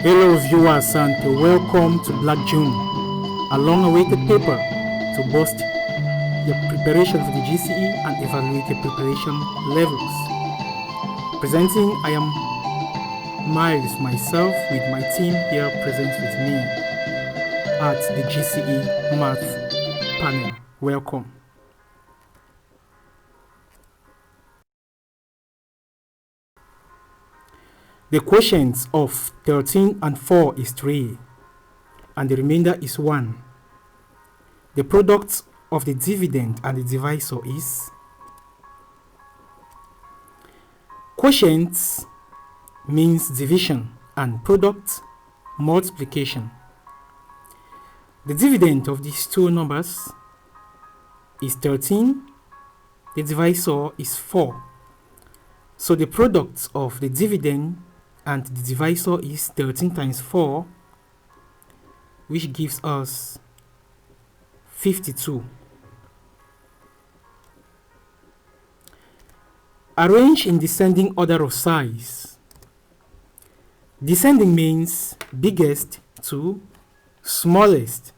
Hello viewers and welcome to Black June, a long-awaited paper to boost your preparation for the GCE and evaluate your preparation levels. Presenting, I am Miles, myself with my team here present with me at the GCE Math panel. Welcome. The quotient of 13 and 4 is 3 and the remainder is 1. The product of the dividend and the divisor is quotient means division and product multiplication. The dividend of these two numbers is 13, the divisor is 4. So the product of the dividend and the divisor is 13 times 4, which gives us 52. Arrange in descending order of size. Descending means biggest to smallest.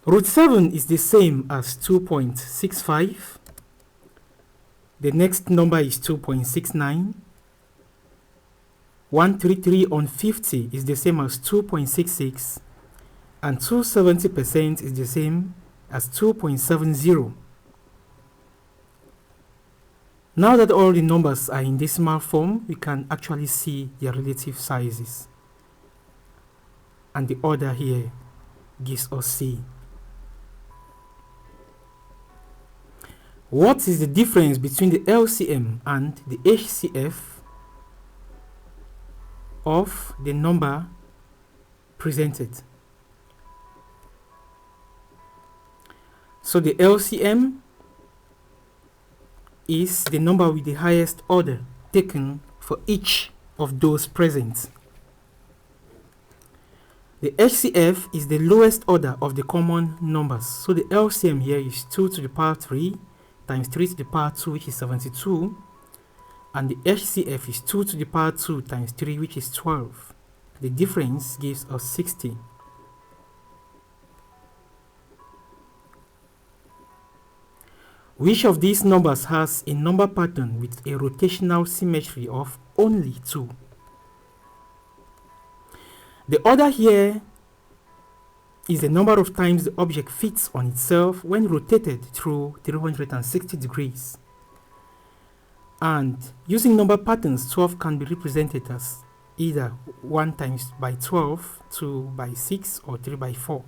Root 7 is the same as 2.65. The next number is 2.69. 133 on 50 is the same as 2.66. And 270% is the same as 2.70. Now that all the numbers are in decimal form, we can actually see their relative sizes. And the order here gives us C. What is the difference between the LCM and the HCF of the number presented? So the LCM is the number with the highest order taken for each of those present. The HCF is the lowest order of the common numbers. So the LCM here is 2 to the power 3 times 3 to the power 2, which is 72. And the HCF is 2 to the power 2 times 3, which is 12. The difference gives us 60. Which of these numbers has a number pattern with a rotational symmetry of only 2? The order here is the number of times the object fits on itself when rotated through 360 degrees. And using number patterns, 12 can be represented as either 1 times by 12, 2 by 6, or 3 by 4.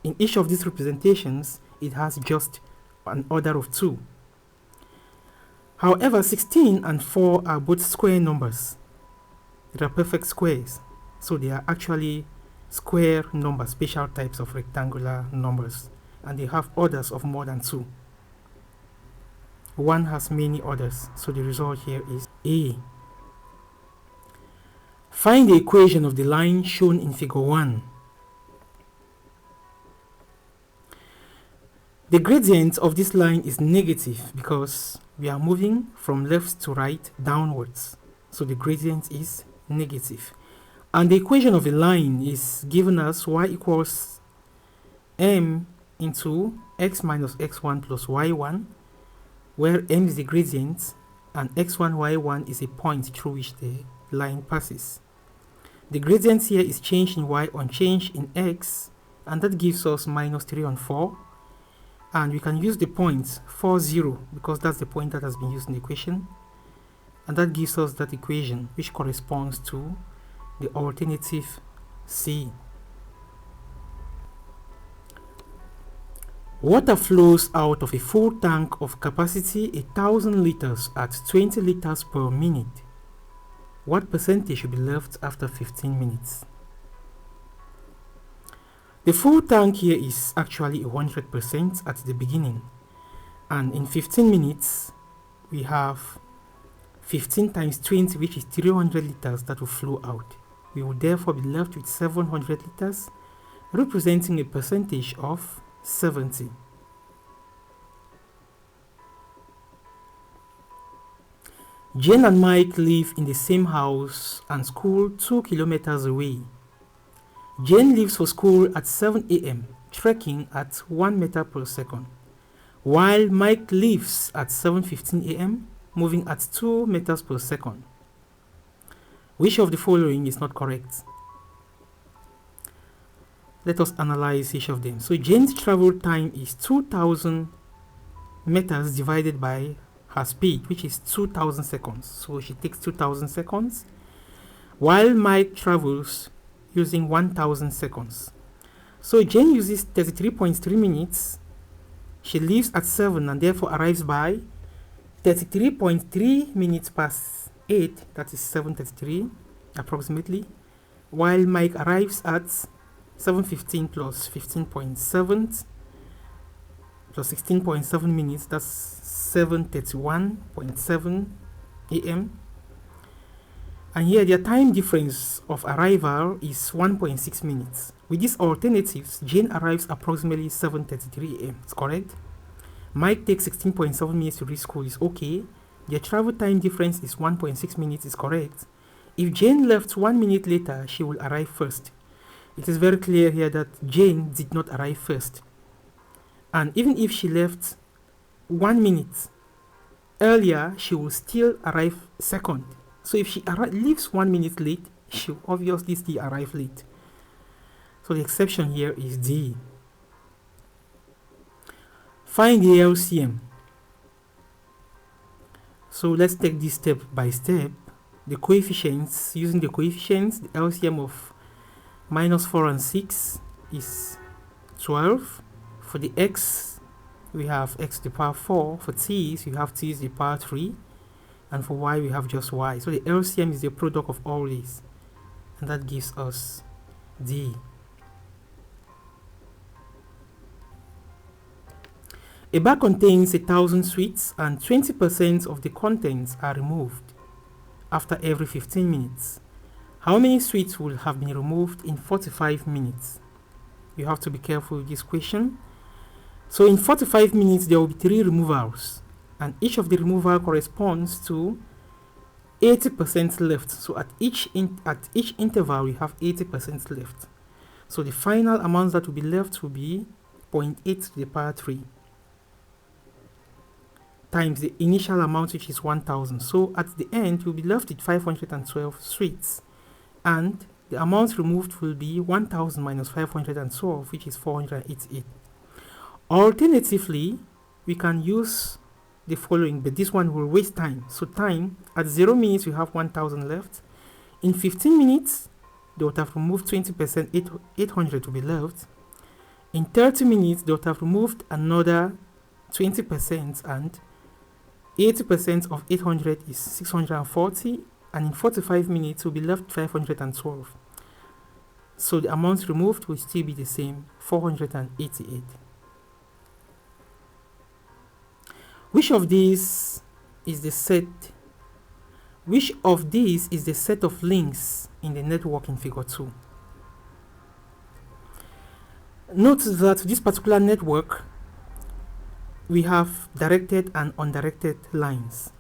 In each of these representations, it has just an order of 2. However, 16 and 4 are both square numbers. They are perfect squares. So they are actually square numbers, special types of rectangular numbers, and they have orders of more than 2. 1 has many orders, so the result here is A. Find the equation of the line shown in figure 1. The gradient of this line is negative because we are moving from left to right downwards. So the gradient is negative. And the equation of a line is given as y equals m into x minus x1 plus y1, where m is the gradient and x1, y1 is a point through which the line passes. The gradient here is change in y on change in x, and that gives us minus 3 on 4. And we can use the point 4, 0 because that's the point that has been used in the equation. And that gives us that equation, which corresponds to the alternative C. Water flows out of a full tank of capacity 1,000 liters at 20 liters per minute. What percentage should be left after 15 minutes? The full tank here is actually 100% at the beginning, and in 15 minutes we have 15 times 20, which is 300 liters that will flow out. We will therefore be left with 700 liters, representing a percentage of 70. Jane and Mike live in the same house and school 2 kilometers away. Jane leaves for school at 7 a.m., trekking at 1 meter per second, while Mike leaves at 7:15 a.m., moving at 2 meters per second. Which of the following is not correct? Let us analyze each of them. So Jane's travel time is 2,000 meters divided by her speed, which is 2,000 seconds. So she takes 2,000 seconds, while Mike travels using 1,000 seconds. So Jane uses 33.3 minutes. She leaves at 7 and therefore arrives by 33.3 minutes past 8, that is 7:33 approximately, while Mike arrives at 7:15 plus 15.7 plus 16.7 minutes, that's 7:31.7 a.m. And here their time difference of arrival is 1.6 minutes. With these alternatives, Jane arrives approximately 7:33 a.m. It's correct. Mike takes 16.7 minutes to reach school, is okay. Their travel time difference is 1.6 minutes, is correct. If Jane left 1 minute later, she will arrive first. It is very clear here that Jane did not arrive first. And even if she left 1 minute earlier, she will still arrive second. So if she leaves 1 minute late, she will obviously still arrive late. So the exception here is D. Find the LCM. So let's take this step by step. The coefficients, using the coefficients, the LCM of -4 and 6 is 12. For the x, we have x to the power 4. For t's, we have t to the power 3. And for y, we have just y. So the LCM is the product of all these. And that gives us D. A bag contains 1,000 sweets and 20% of the contents are removed after every 15 minutes. How many sweets will have been removed in 45 minutes? You have to be careful with this question. So in 45 minutes, there will be 3 removals, and each of the removal corresponds to 80% left. So at each interval, we have 80% left. So the final amount that will be left will be 0.8 to the power 3 times the initial amount, which is 1,000. So at the end, you'll be left with 512 sweets, and the amount removed will be 1,000 minus 512, which is 488. Alternatively, we can use the following, but this one will waste time. So time, at 0 minutes, we have 1,000 left. In 15 minutes, they would have removed 20%, 800 to be left. In 30 minutes, they would have removed another 20%, and 80% of 800 is 640, and in 45 minutes will be left 512. So the amount removed will still be the same, 488. Which of these is the set of links in the network in figure 2? Note that this particular network, we have directed and undirected lines.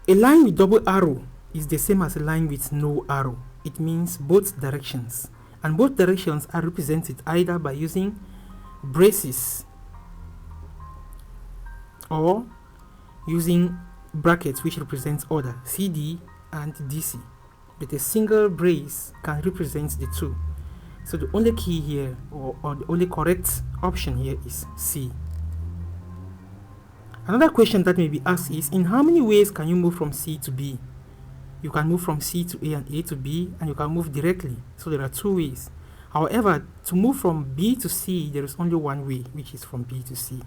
A line with double arrow is the same as a line with no arrow. It means both directions, and both directions are represented either by using braces or using brackets which represents order, CD and DC, but a single brace can represent the two. So the only key here, or the only correct option here, is C. Another question that may be asked is, in how many ways can you move from C to B? You can move from C to A and A to B, and you can move directly. So there are 2 ways. However, to move from B to C, there is only one way, which is from B to C.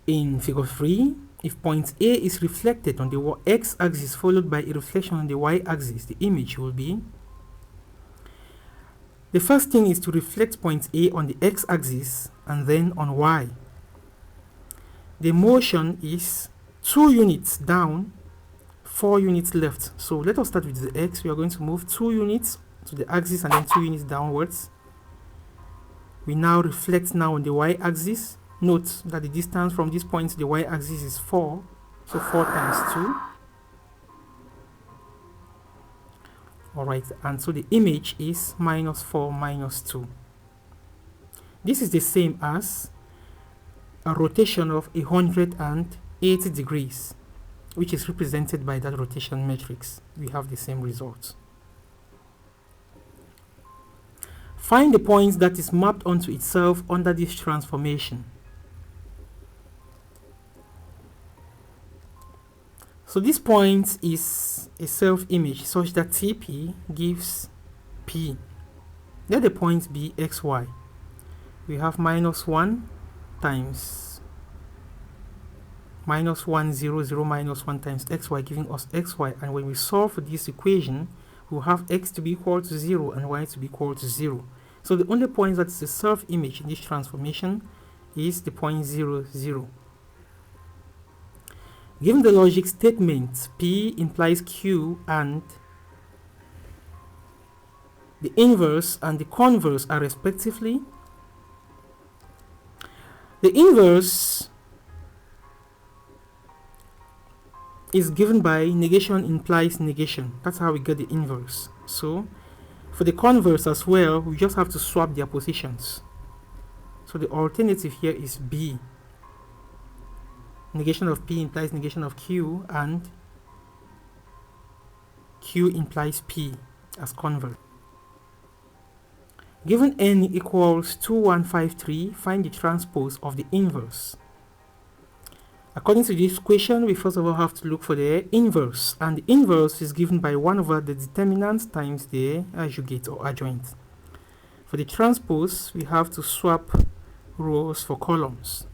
In figure 3, if point A is reflected on the x-axis followed by a reflection on the y-axis, the image will be, the first thing is to reflect point A on the x-axis and then on y. The motion is 2 units down, 4 units left. So let us start with the x. We are going to move 2 units to the axis and then 2 units downwards. We now reflect now on the y-axis. Note that the distance from this point to the y-axis is 4. So 4 times 2. Alright, and so the image is minus 4 minus 2. This is the same as a rotation of 180 degrees, which is represented by that rotation matrix. We have the same result. Find the point that is mapped onto itself under this transformation. So this point is a self-image such that TP gives P. Let the point be xy. We have minus 1 times minus 1, 0, 0, minus 1 times xy, giving us xy. And when we solve for this equation, we'll have x to be equal to 0 and y to be equal to 0. So the only point that is a self-image in this transformation is the point 0, 0. Given the logic statement, P implies Q and the inverse and the converse are respectively. The inverse is given by negation implies negation. That's how we get the inverse. So for the converse as well, we just have to swap their positions. So the alternative here is B. Negation of P implies negation of Q, and Q implies P as converse. Given n equals 2153, find the transpose of the inverse. According to this equation, we first of all have to look for the inverse, and the inverse is given by 1 over the determinant times the adjugate or adjoint. For the transpose, we have to swap rows for columns.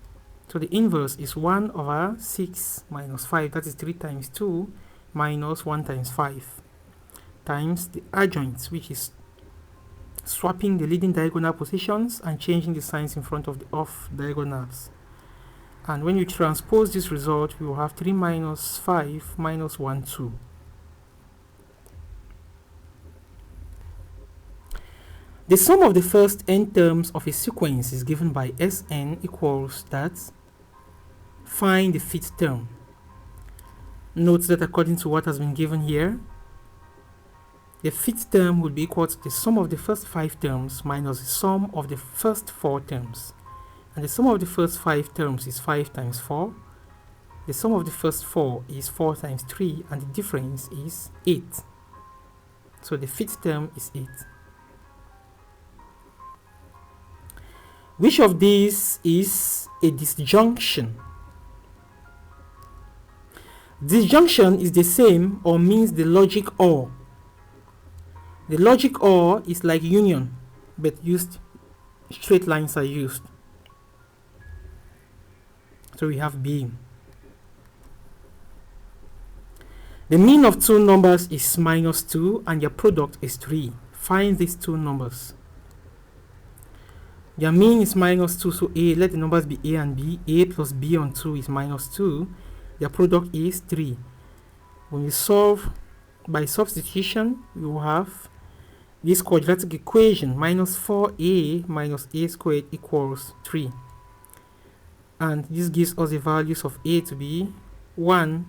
So the inverse is 1 over 6 minus 5, that is 3 times 2 minus 1 times 5, times the adjoint, which is swapping the leading diagonal positions and changing the signs in front of the off diagonals. And when you transpose this result, we will have 3 minus 5 minus 1, 2. The sum of the first n terms of a sequence is given by Sn equals that. Find the fifth term. Note that according to what has been given here, the fifth term will be equal to the sum of the first 5 terms minus the sum of the first 4 terms. And the sum of the first 5 terms is 5 times 4. The sum of the first 4 is 4 times 3, and the difference is 8. So the fifth term is 8. Which of these is a disjunction? Disjunction is the same or means the logic or. The logic or is like union, but straight lines are used. So we have B. The mean of two numbers is minus 2 and their product is 3. Find these two numbers. Their mean is minus 2, so A, let the numbers be A and B. A plus B on 2 is minus 2. Their product is 3. When we solve by substitution, we will have this quadratic equation, minus 4A minus A squared equals 3. And this gives us the values of A to be 1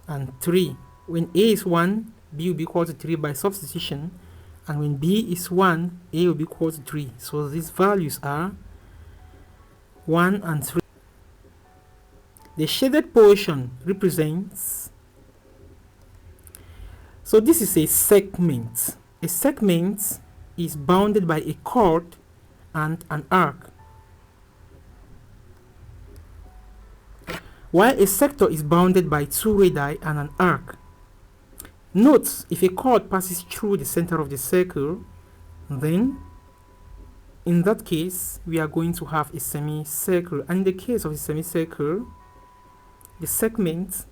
and 3. When A is 1, B will be equal to 3 by substitution. And when B is 1, A will be equal to 3. So these values are 1 and 3. The shaded portion represents, so this is a segment. A segment is bounded by a chord and an arc, while a sector is bounded by 2 radii and an arc. Note, if a chord passes through the center of the circle, then in that case we are going to have a semicircle, and in the case of a semicircle, the segment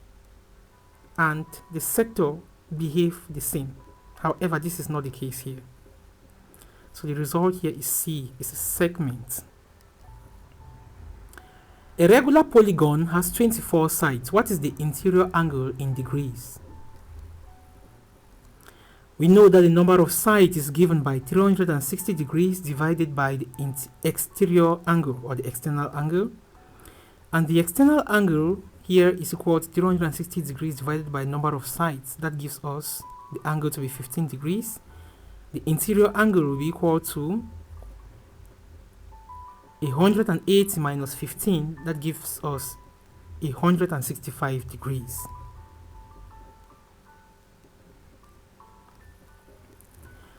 and the sector behave the same. However, this is not the case here. So the result here is C, is a segment. A regular polygon has 24 sides. What is the interior angle in degrees? We know that the number of sides is given by 360 degrees divided by the exterior angle or the external angle. And the external angle here is equal to 360 degrees divided by the number of sides. That gives us the angle to be 15 degrees. The interior angle will be equal to 180 minus 15. That gives us 165 degrees.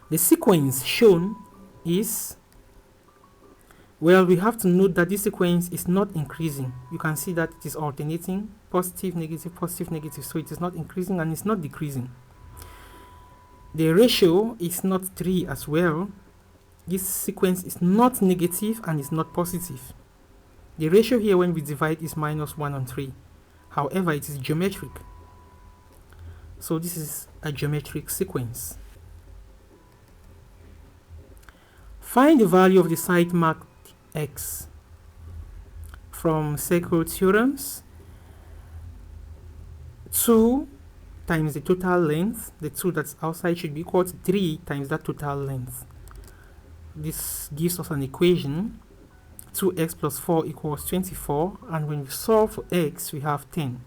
The sequence shown is, well, we have to note that this sequence is not increasing. You can see that it is alternating, positive, negative, so it is not increasing and it's not decreasing. The ratio is not 3 as well. This sequence is not negative and is not positive. The ratio here when we divide is minus 1 on 3. However, it is geometric. So this is a geometric sequence. Find the value of the side marked x. From circle theorems, 2 times the total length, the 2 that's outside should be equal to 3 times that total length. This gives us an equation, 2x plus 4 equals 24, and when we solve for x, we have 10.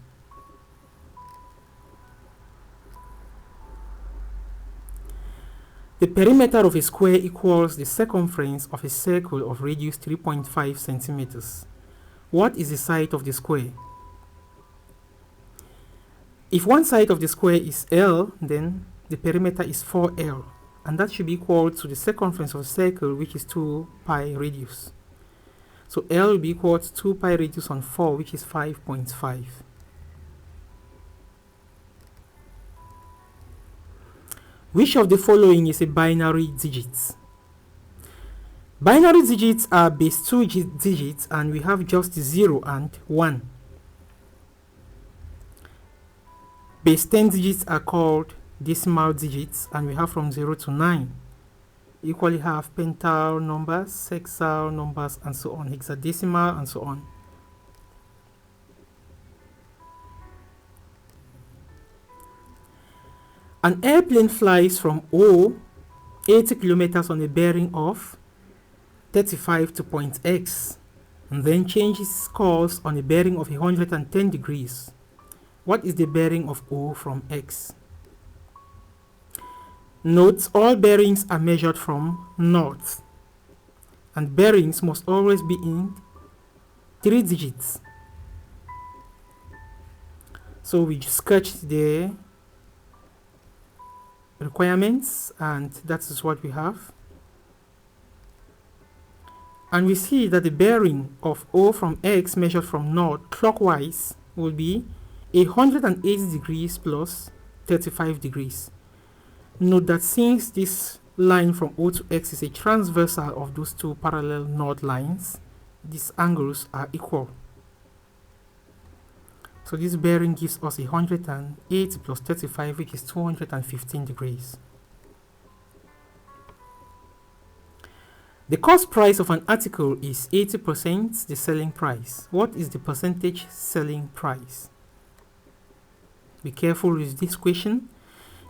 The perimeter of a square equals the circumference of a circle of radius 3.5 centimeters. What is the side of the square? If one side of the square is L, then the perimeter is 4L, and that should be equal to the circumference of a circle, which is 2 pi radius. So L will be equal to 2 pi radius on 4, which is 5.5. Which of the following is a binary digit? Binary digits are base 2 digits, and we have just 0 and 1. Base 10 digits are called decimal digits, and we have from 0 to 9. You equally have pental numbers, sexile numbers, and so on, hexadecimal, and so on. An airplane flies from O 80 kilometers on a bearing of 35 to point X, and then changes course on a bearing of 110 degrees. What is the bearing of O from X? Note, all bearings are measured from north, and bearings must always be in 3 digits. So we sketch the requirements, and that is what we have. And we see that the bearing of O from X measured from north clockwise will be 180 degrees plus 35 degrees. Note that since this line from O to X is a transversal of those two parallel north lines, these angles are equal. So this bearing gives us 180 plus 35, which is 215 degrees. The cost price of an article is 80% the selling price. What is the percentage selling price? Be careful with this question.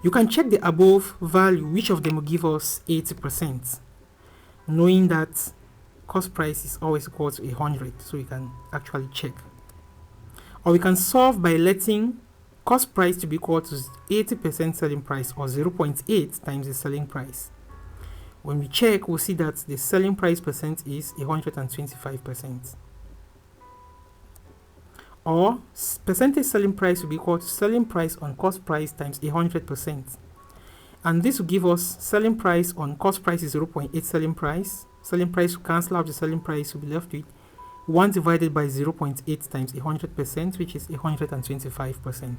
You can check the above value, which of them will give us 80%, knowing that cost price is always equal to 100, so you can actually check. Or we can solve by letting cost price to be equal to 80% selling price, or 0.8 times the selling price. When we check, we'll see that the selling price percent is 125%. Or percentage selling price will be equal to selling price on cost price times 100%. And this will give us selling price on cost price is 0.8 selling price. Selling price will cancel out the selling price, will be left with 1 divided by 0.8 times 100%, which is 125%.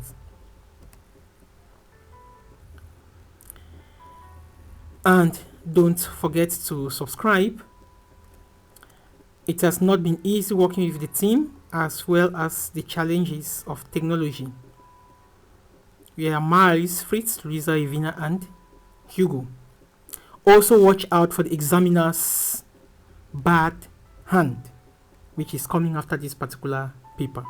And don't forget to subscribe. It has not been easy working with the team, as well as the challenges of technology. We are Miles, Fritz, Luisa, Evina, and Hugo. Also watch out for the examiner's bad hand, which is coming after this particular paper.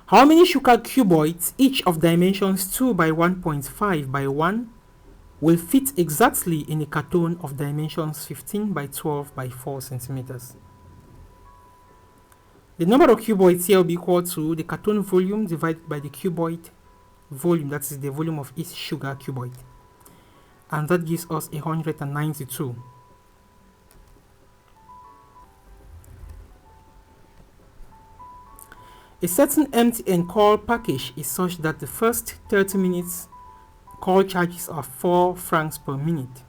How many sugar cuboids, each of dimensions 2 by 1.5 by 1, will fit exactly in a carton of dimensions 15 by 12 by 4 centimeters? The number of cuboids here will be equal to the carton volume divided by the cuboid volume, that is the volume of each sugar cuboid. And that gives us 192. A certain MTN call package is such that the first 30 minutes call charges are 4 francs per minute,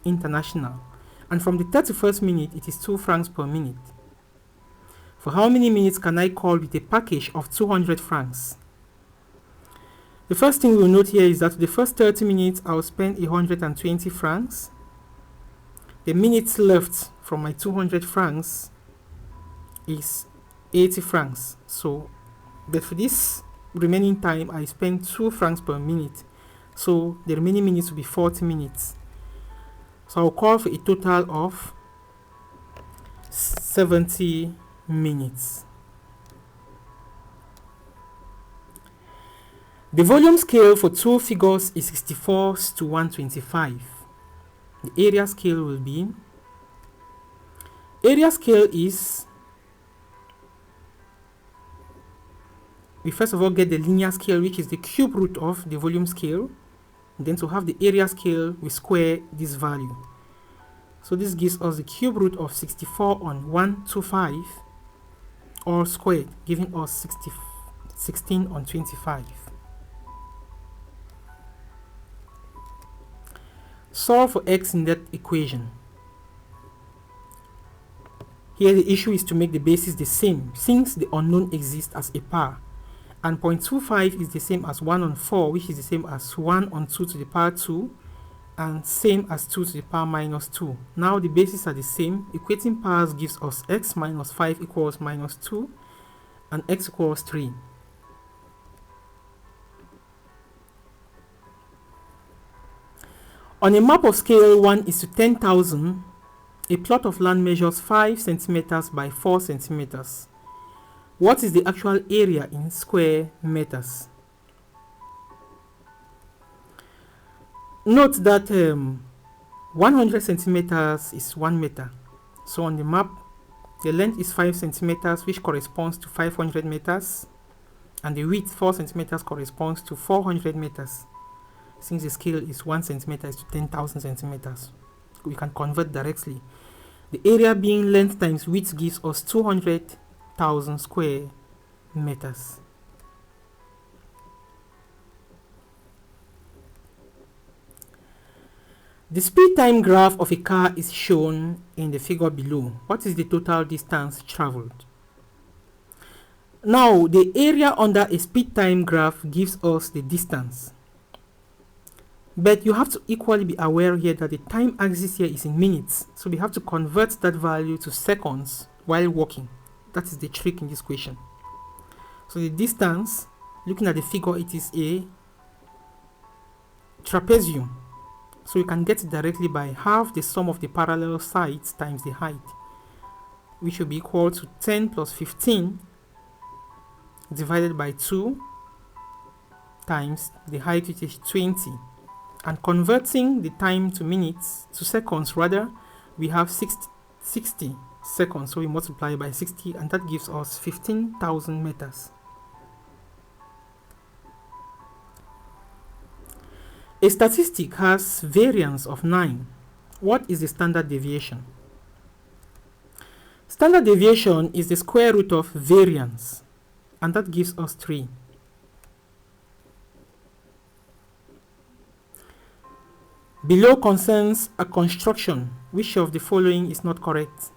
international, and from the 31st minute it is 2 francs per minute. For how many minutes can I call with a package of 200 francs? The first thing we'll note here is that the first 30 minutes I'll spend 120 francs. The minutes left from my 200 francs is 80 francs. So, but for this remaining time, I spend 2 francs per minute. So, the remaining minutes will be 40 minutes. So, I'll call for a total of 70 minutes. The volume scale for two figures is 64:125. The area scale will be, area scale is, we first of all get the linear scale, which is the cube root of the volume scale. And then to have the area scale, we square this value. So this gives us the cube root of 64/125, all squared, giving us 16/25. Solve for x in that equation. Here the issue is to make the bases the same, since the unknown exists as a pair. And 0.25 is the same as 1/4, which is the same as 1/2 to the power 2, and same as 2 to the power minus 2. Now the bases are the same. Equating powers gives us x minus 5 equals minus 2, and x equals 3. On a map of scale 1:10,000, a plot of land measures 5 centimeters by 4 centimeters. What is the actual area in square meters? Note that 100 centimeters is 1 meter. So on the map, the length is 5 centimeters, which corresponds to 500 meters, and the width 4 centimeters corresponds to 400 meters. Since the scale is 1 centimeter is to 10,000 centimeters, we can convert directly. The area being length times width gives us 200,000 square meters. The speed time graph of a car is shown in the figure below. What is the total distance traveled? Now, the area under a speed time graph gives us the distance. But you have to equally be aware here that the time axis here is in minutes. So we have to convert that value to seconds while walking. That is the trick in this question. So the distance, looking at the figure, it is a trapezium. So you can get it directly by half the sum of the parallel sides times the height, which will be equal to 10 plus 15 divided by 2 times the height, which is 20. And converting the time to minutes, to seconds rather, we have 60 seconds. So we multiply by 60, and that gives us 15,000 meters. A statistic has variance of 9. What is the standard deviation? Standard deviation is the square root of variance, and that gives us 3. Below concerns a construction. Which of the following is not correct?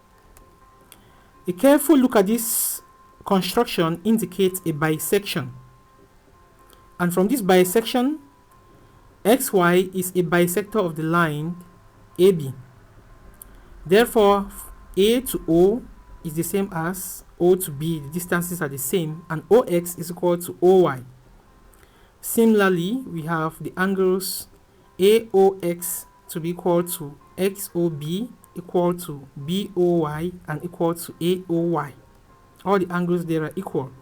A careful look at this construction indicates a bisection. And from this bisection, XY is a bisector of the line AB. Therefore, A to O is the same as O to B. The distances are the same, and OX is equal to OY. Similarly, we have the angles AOX to be equal to XOB equal to BOY and equal to AOY. All the angles there are equal.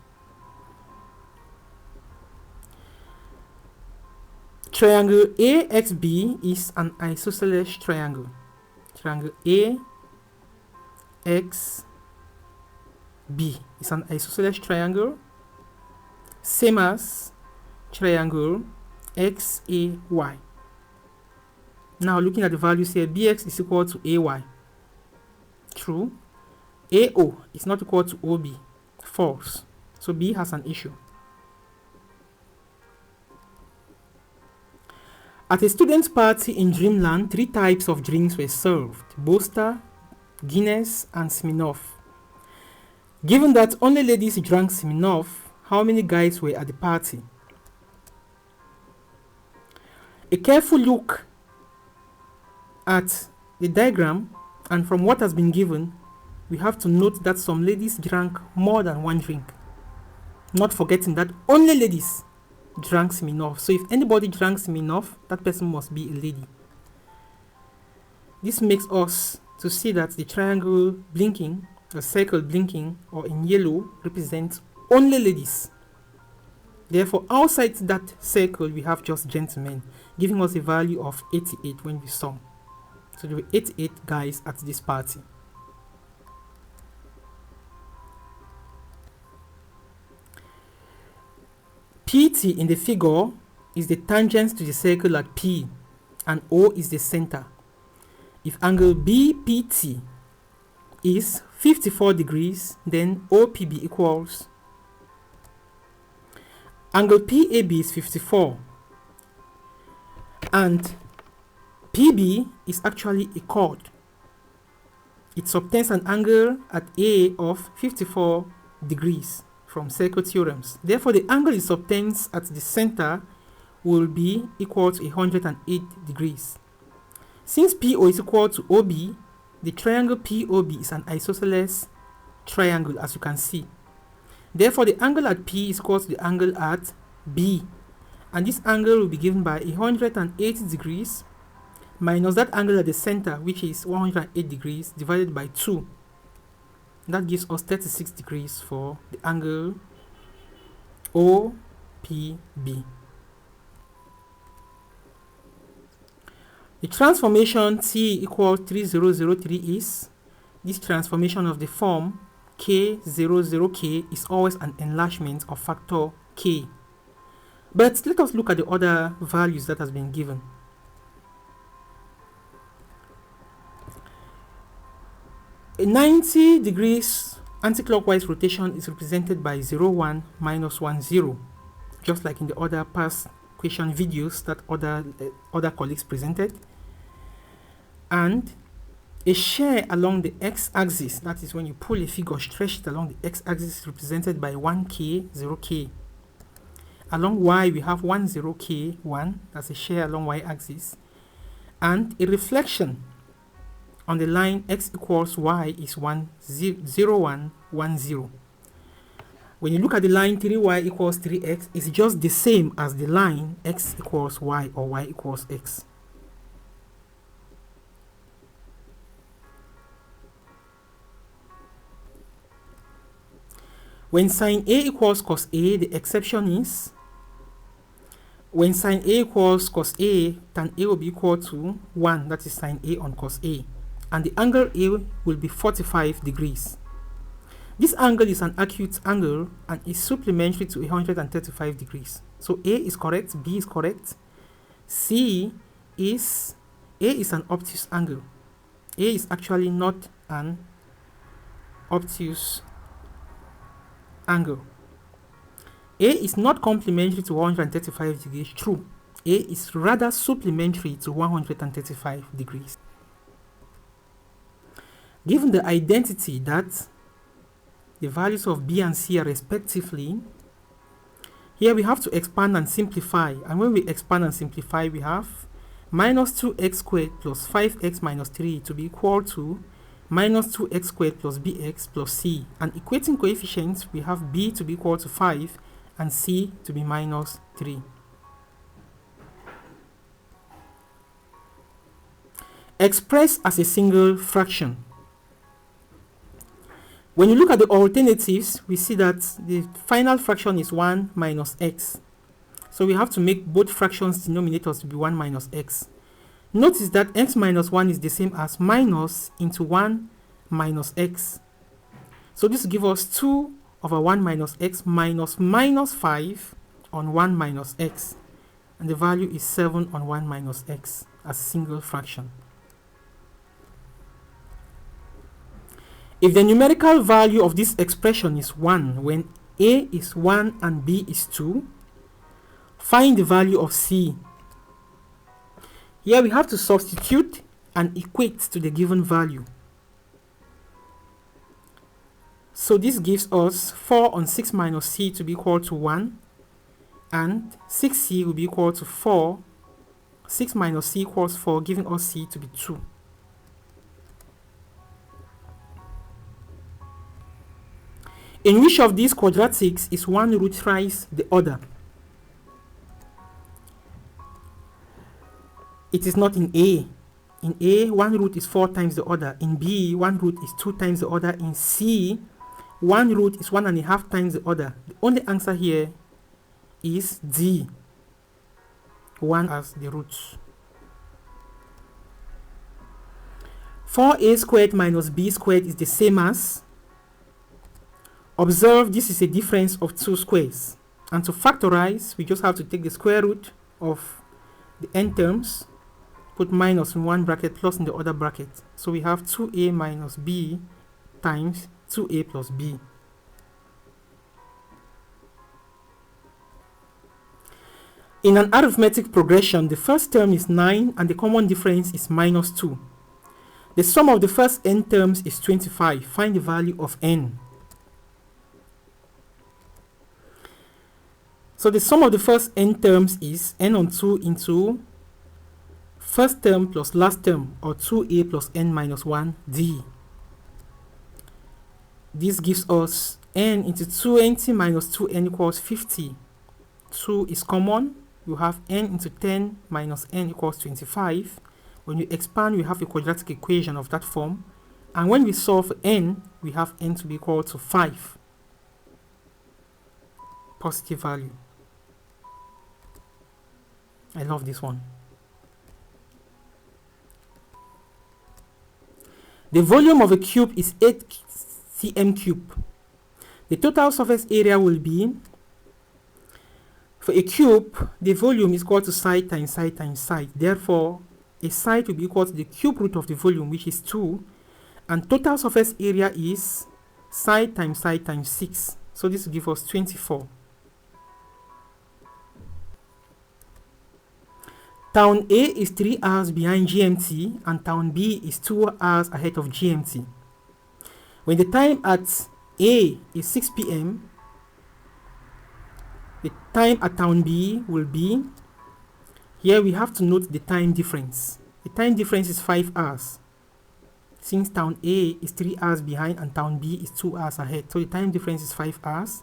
Triangle AXB is an isosceles triangle. Triangle AXB is an isosceles triangle, same as triangle XAY. Now looking at the values here, BX is equal to AY. True. AO is not equal to OB. False. So B has an issue. At a student party in Dreamland, 3 types of drinks were served: Boster, Guinness, and Smirnoff. Given that only ladies drank Smirnoff, how many guys were at the party? A careful look at the diagram and from what has been given, we have to note that some ladies drank more than one drink. Not forgetting that only ladies drank Smirnoff. So if anybody drank Smirnoff, that person must be a lady. This makes us to see that the triangle blinking, the circle blinking, or in yellow, represents only ladies. Therefore, outside that circle, we have just gentlemen, giving us a value of 88 when we sum. So there were 88 guys at this party. PT in the figure is the tangent to the circle at P, and O is the center. If angle BPT is 54 degrees, then OPB equals angle PAB is 54, and PB is actually a chord. It subtends an angle at A of 54 degrees from circle theorems. Therefore, the angle it subtends at the center will be equal to 108 degrees. Since PO is equal to OB, the triangle POB is an isosceles triangle, as you can see. Therefore, the angle at P is equal to the angle at B, and this angle will be given by 180 degrees minus that angle at the center, which is 108 degrees, divided by 2. That gives us 36 degrees for the angle OPB. The transformation T equals 3003 is, this transformation of the form K00K is always an enlargement of factor K. But let us look at the other values that has been given. A 90 degrees anticlockwise rotation is represented by 0, 1, minus 1, 0, just like in the other past question videos that other colleagues presented. And a shear along the x-axis, that is when you pull a figure stretched along the x-axis, is represented by 1k, 0k. Along y, we have 1, 0k, 1, that's a shear along y-axis. And a reflection on the line x equals y is 1, 0, 1, 1, 0. When you look at the line 3y equals 3x, it's just the same as the line x equals y or y equals x. When sin A equals cos A, the exception is when sin A equals cos A, tan A will be equal to 1, that is sin A on cos A. And the angle A will be 45 degrees. This angle is an acute angle and is supplementary to 135 degrees. So A is correct, B is correct. A is an obtuse angle. A is actually not an obtuse angle. A is not complementary to 135 degrees. True. A is rather supplementary to 135 degrees. Given the identity that the values of B and C are respectively, here we have to expand and simplify. And when we expand and simplify, we have minus 2x squared plus 5x minus 3 to be equal to minus 2x squared plus bx plus c. And equating coefficients, we have b to be equal to 5 and c to be minus 3. Expressed as a single fraction. When you look at the alternatives, we see that the final fraction is 1 minus x. So we have to make both fractions denominators to be 1 minus x. Notice that x minus 1 is the same as minus into 1 minus x. So this will give us 2 over 1 minus x minus minus 5 on 1 minus x. And the value is 7 on 1 minus x as a single fraction. If the numerical value of this expression is 1 when a is 1 and b is 2, find the value of c. Here we have to substitute and equate to the given value. So this gives us 4 on 6 minus c to be equal to 1, and 6c will be equal to 4. 6 minus c equals 4, giving us c to be 2. In which of these quadratics is one root thrice the other? It is not in A. In A, one root is 4 times the other. In B, one root is 2 times the other. In C, one root is 1.5 times the other. The only answer here is D. 1 as the roots. 4a squared minus b squared is the same as. Observe this is a difference of 2 squares. And to factorize, we just have to take the square root of the n terms, put minus in one bracket plus in the other bracket. So we have 2a minus b times 2a plus b. In an arithmetic progression, the first term is 9 and the common difference is minus 2. The sum of the first n terms is 25. Find the value of n. So the sum of the first n terms is n on 2 into first term plus last term, or 2a plus n minus 1 d. This gives us n into 20 minus 2n equals 50. 2 is common. You have n into 10 minus n equals 25. When you expand, we have a quadratic equation of that form. And when we solve for n, we have n to be equal to 5. Positive value. I love this one. The volume of a cube is 8 cm cube. The total surface area will be, for a cube, the volume is equal to side times side times side. Therefore, a side will be equal to the cube root of the volume, which is 2. And total surface area is side times 6. So this will give us 24. Town A is 3 hours behind GMT and town B is 2 hours ahead of GMT. When the time at A is 6 p.m., the time at town B will be, here we have to note the time difference. The time difference is 5 hours. Since town A is 3 hours behind and town B is 2 hours ahead, so the time difference is 5 hours.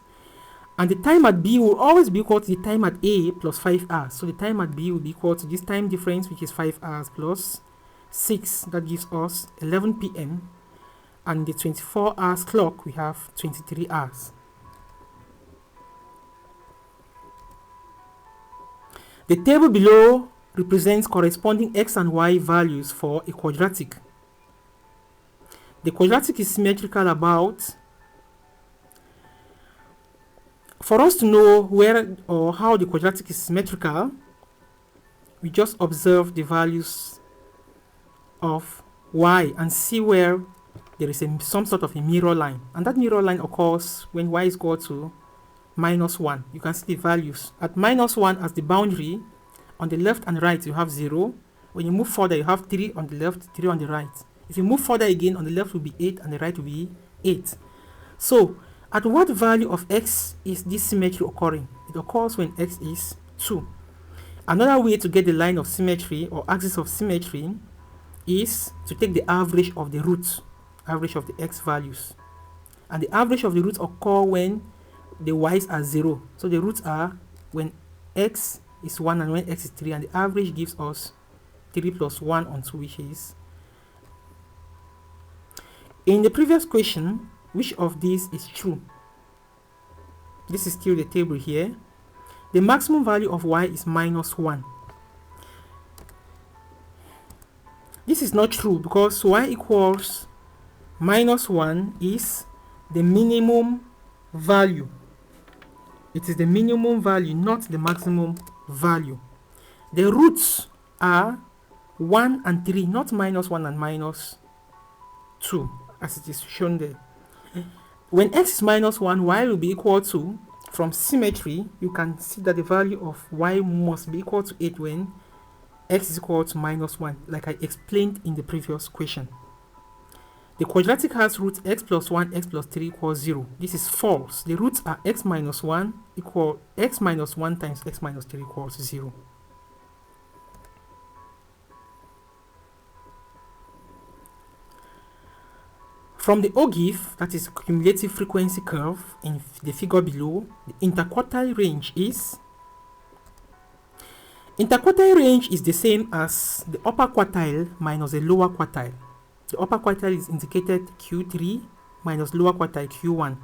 And the time at B will always be equal to the time at A plus 5 hours. So the time at B will be equal to this time difference, which is 5 hours plus 6. That gives us 11 p.m. And the 24 hours clock, we have 23 hours. The table below represents corresponding x and y values for a quadratic. The quadratic is symmetrical about. For us to know where or how the quadratic is symmetrical, we just observe the values of y and see where there is some sort of a mirror line. And that mirror line occurs when y is equal to minus 1. You can see the values. At minus 1 as the boundary, on the left and right you have 0. When you move further, you have 3 on the left, 3 on the right. If you move further again, on the left will be 8 and the right will be 8. So, at what value of x is this symmetry occurring? It occurs when x is 2. Another way to get the line of symmetry or axis of symmetry is to take the average of the roots, average of the x values. And the average of the roots occur when the y's are 0. So the roots are when x is 1 and when x is 3, and the average gives us 3 plus 1 on 2, which is. In the previous question, which of these is true? This is still the table here. the maximum value of y is minus 1. This is not true because y equals minus 1 is the minimum value. It is the minimum value, not the maximum value. The roots are 1 and 3, not minus 1 and minus 2, as it is shown there. When x is minus 1, y will be equal to, from symmetry, you can see that the value of y must be equal to 8 when x is equal to minus 1, like I explained in the previous question. The quadratic has root x plus 1, x plus 3 equals 0. This is false. The roots are x minus 1 equal x minus 1 times x minus 3 equals 0. From the OGIF, that is cumulative frequency curve, in the figure below, the interquartile range is the same as the upper quartile minus the lower quartile. The upper quartile is indicated Q3 minus lower quartile Q1.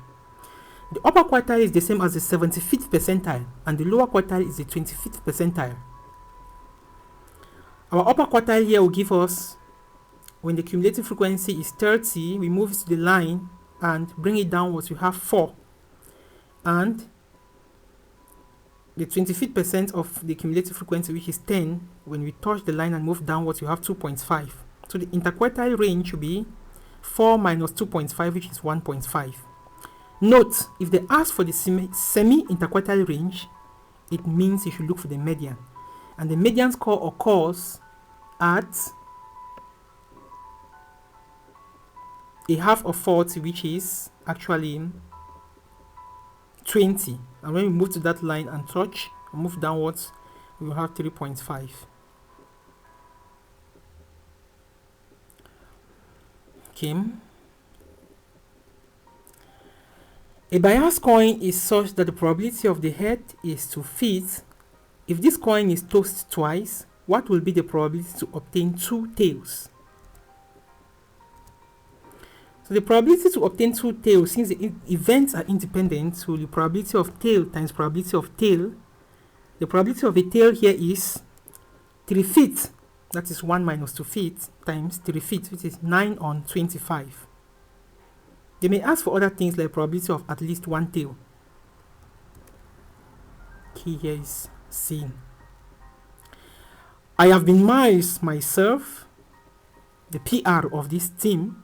The upper quartile is the same as the 75th percentile and the lower quartile is the 25th percentile. Our upper quartile here will give us, when the cumulative frequency is 30, we move it to the line and bring it downwards, we have 4. And the 25th percent of the cumulative frequency, which is 10, when we touch the line and move downwards, we have 2.5. So the interquartile range should be 4 minus 2.5, which is 1.5. Note, if they ask for the semi-interquartile range, it means you should look for the median. And the median score occurs at a half of 40, which is actually 20. And when we move to that line and touch, move downwards, we will have 3.5. Okay. A bias coin is such that the probability of the head is to fit. If this coin is tossed twice, what will be the probability to obtain 2 tails? So the probability to obtain 2 tails, since the events are independent, so the probability of tail times probability of tail, the probability of a tail here is 3 feet, that is 1 minus 2 feet, times 3 feet, which is 9 on 25. They may ask for other things like probability of at least 1 tail. Key here is seen. I have been myself, the PR of this team,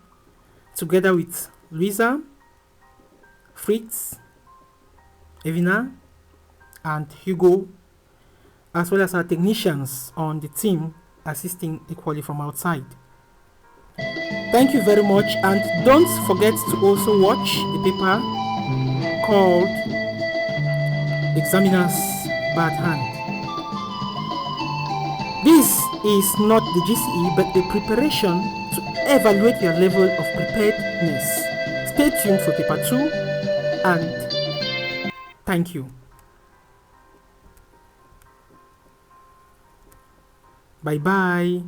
together with Luisa, Fritz, Evina, and Hugo, as well as our technicians on the team assisting equally from outside. Thank you very much, and don't forget to also watch the paper called Examiner's Bad Hand. This is not the GCE but the preparation to evaluate your level of preparedness. Stay tuned for paper 2 and thank you. Bye bye.